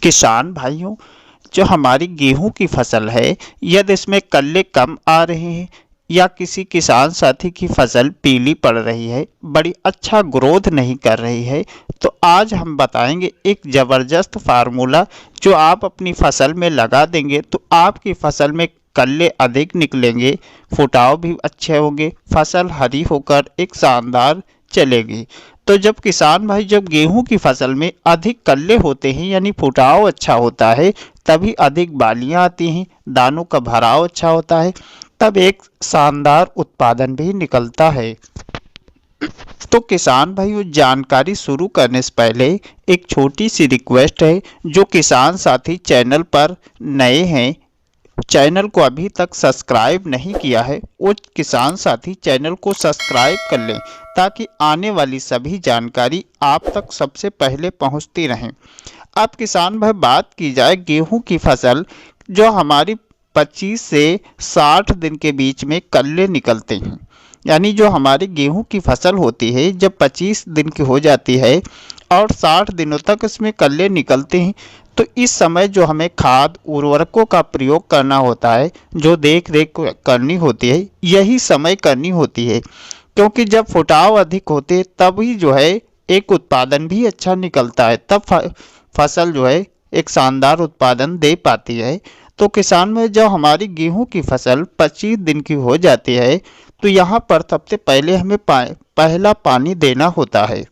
किसान भाइयों, जो हमारी गेहूं की फसल है, यदि इसमें कल्ले कम आ रहे हैं या किसी किसान साथी की फसल पीली पड़ रही है, बड़ी अच्छा ग्रोथ नहीं कर रही है, तो आज हम बताएंगे एक ज़बरदस्त फार्मूला जो आप अपनी फसल में लगा देंगे तो आपकी फसल में कल्ले अधिक निकलेंगे, फुटाव भी अच्छे होंगे, फसल हरी होकर एक शानदार चलेगी। तो जब किसान भाई जब गेहूं की फसल में अधिक कल्ले होते हैं यानी फुटाव अच्छा होता है, तभी अधिक बालियां आती हैं, दानों का भराव अच्छा होता है, तब एक शानदार उत्पादन भी निकलता है। तो किसान भाइयों, जानकारी शुरू करने से पहले एक छोटी सी रिक्वेस्ट है। जो किसान साथी चैनल पर नए हैं, चैनल को अभी तक सब्सक्राइब नहीं किया है, वो किसान साथी चैनल को सब्सक्राइब कर लें ताकि आने वाली सभी जानकारी आप तक सबसे पहले पहुंचती रहें। अब किसान भाई, बात की जाए गेहूं की फसल, जो हमारी 25 से 60 दिन के बीच में कल्ले निकलते हैं। यानी जो हमारी गेहूं की फसल होती है, जब 25 दिन की हो जाती है और 60 दिनों तक इसमें कल्ले निकलते हैं, तो इस समय जो हमें खाद उर्वरकों का प्रयोग करना होता है, जो देख रेख करनी होती है, यही समय करनी होती है। क्योंकि जब फुटाव अधिक होते तभी जो है एक उत्पादन भी अच्छा निकलता है, तब फसल जो है एक शानदार उत्पादन दे पाती है। तो किसान में जब हमारी गेहूं की फसल 25 दिन की हो जाती है, तो यहाँ पर सबसे पहले हमें पहला पानी देना होता है।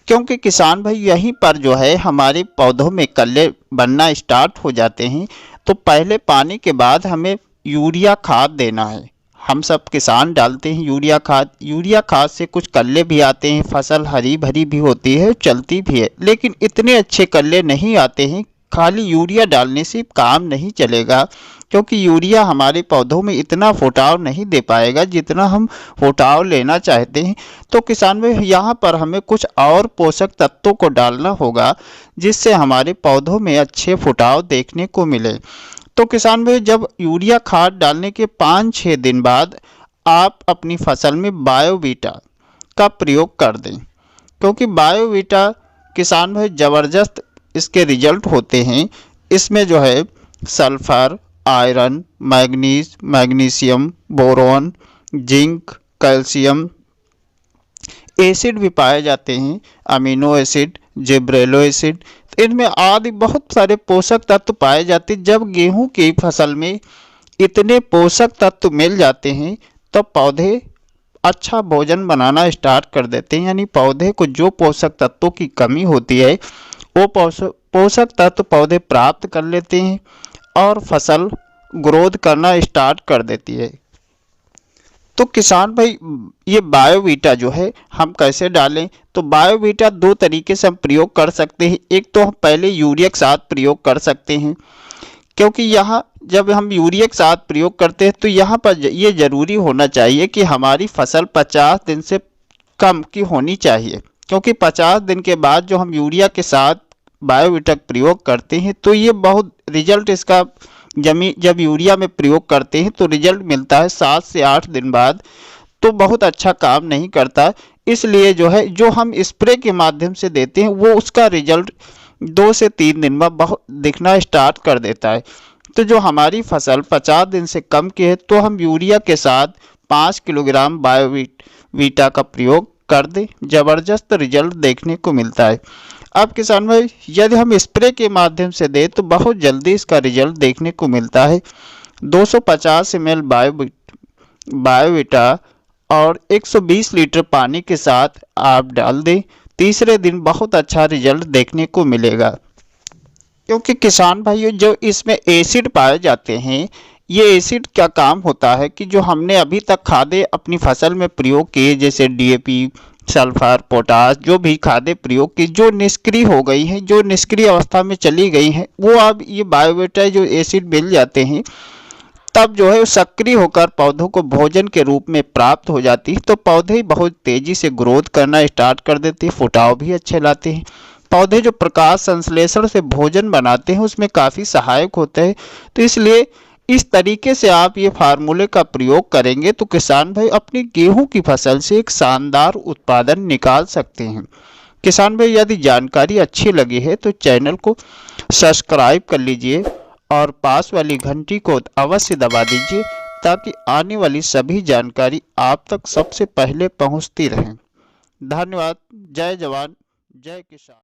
क्योंकि किसान भाई यहीं पर जो है हमारे पौधों में कल्ले बनना स्टार्ट हो जाते हैं, तो पहले पानी के बाद हमें यूरिया खाद देना है। हम सब किसान डालते हैं यूरिया खाद। यूरिया खाद से कुछ कल्ले भी आते हैं, फसल हरी भरी भी होती है, चलती भी है, लेकिन इतने अच्छे कल्ले नहीं आते हैं। खाली यूरिया डालने से काम नहीं चलेगा, क्योंकि यूरिया हमारे पौधों में इतना फुटाव नहीं दे पाएगा जितना हम फुटाव लेना चाहते हैं। तो किसान में यहाँ पर हमें कुछ और पोषक तत्वों को डालना होगा, जिससे हमारे पौधों में अच्छे फुटाव देखने को मिले। तो किसान भाई, जब यूरिया खाद डालने के 5-6 दिन बाद आप अपनी फसल में बायोवीटा का प्रयोग कर दें, क्योंकि बायोवीटा किसान भाई ज़बरदस्त इसके रिजल्ट होते हैं। इसमें जो है sulphur, iron, manganese, magnesium, boron, zinc, calcium acid भी पाए जाते हैं, अमीनो एसिड, जिब्रेलो एसिड, इनमें आदि बहुत सारे पोषक तत्व पाए जाते हैं। जब गेहूं की फसल में इतने पोषक तत्व मिल जाते हैं, तब पौधे अच्छा भोजन बनाना स्टार्ट कर देते हैं। यानी पौधे को जो पोषक तत्वों की कमी होती है, वो पोषक तत्व पौधे प्राप्त कर लेते हैं और फसल ग्रोथ करना स्टार्ट कर देती है। तो किसान भाई, ये बायोवीटा जो है हम कैसे डालें? तो बायोवीटा 2 तरीके से हम प्रयोग कर सकते हैं। एक तो हम पहले यूरिया के साथ प्रयोग कर सकते हैं, क्योंकि यहाँ जब हम यूरिया के साथ प्रयोग करते हैं तो यहाँ पर ये ज़रूरी होना चाहिए कि हमारी फसल 50 दिन से कम की होनी चाहिए। क्योंकि 50 दिन के बाद जो हम यूरिया के साथ बायोवीटा प्रयोग करते हैं, तो ये बहुत रिजल्ट इसका जब यूरिया में प्रयोग करते हैं तो रिजल्ट मिलता है 7 से 8 दिन बाद, तो बहुत अच्छा काम नहीं करता। इसलिए जो है जो हम स्प्रे के माध्यम से देते हैं, वो उसका रिजल्ट 2 से 3 दिन में बहुत दिखना स्टार्ट कर देता है। तो जो हमारी फसल 50 दिन से कम की है, तो हम यूरिया के साथ 5 किलोग्राम बायोवीटा का प्रयोग कर दें, ज़बरदस्त रिजल्ट देखने को मिलता है। अब किसान भाई, यदि हम स्प्रे के माध्यम से दें तो बहुत जल्दी इसका रिजल्ट देखने को मिलता है। 250 ml बायोवीटा और 120 लीटर पानी के साथ आप डाल दें, तीसरे दिन बहुत अच्छा रिजल्ट देखने को मिलेगा। क्योंकि किसान भाइयों, जो इसमें एसिड पाए जाते हैं, ये एसिड क्या काम होता है कि जो हमने अभी तक खादें अपनी फसल में प्रयोग किए, जैसे डीएपी, सल्फर, पोटास, जो भी खादें प्रयोग की, जो निष्क्रिय हो गई हैं, जो निष्क्रिय अवस्था में चली गई हैं, वो अब ये बायोवीटा जो एसिड मिल जाते हैं, तब जो है वो सक्रिय होकर पौधों को भोजन के रूप में प्राप्त हो जाती है। तो पौधे बहुत तेज़ी से ग्रोथ करना स्टार्ट कर देते हैं, फुटाव भी अच्छे लाते हैं। पौधे जो प्रकाश संश्लेषण से भोजन बनाते हैं, उसमें काफ़ी सहायक होते हैं। तो इसलिए इस तरीके से आप ये फार्मूले का प्रयोग करेंगे तो किसान भाई अपनी गेहूं की फसल से एक शानदार उत्पादन निकाल सकते हैं। किसान भाई, यदि जानकारी अच्छी लगी है तो चैनल को सब्सक्राइब कर लीजिए और पास वाली घंटी को अवश्य दबा दीजिए ताकि आने वाली सभी जानकारी आप तक सबसे पहले पहुंचती रहें। धन्यवाद। जय जवान जय किसान।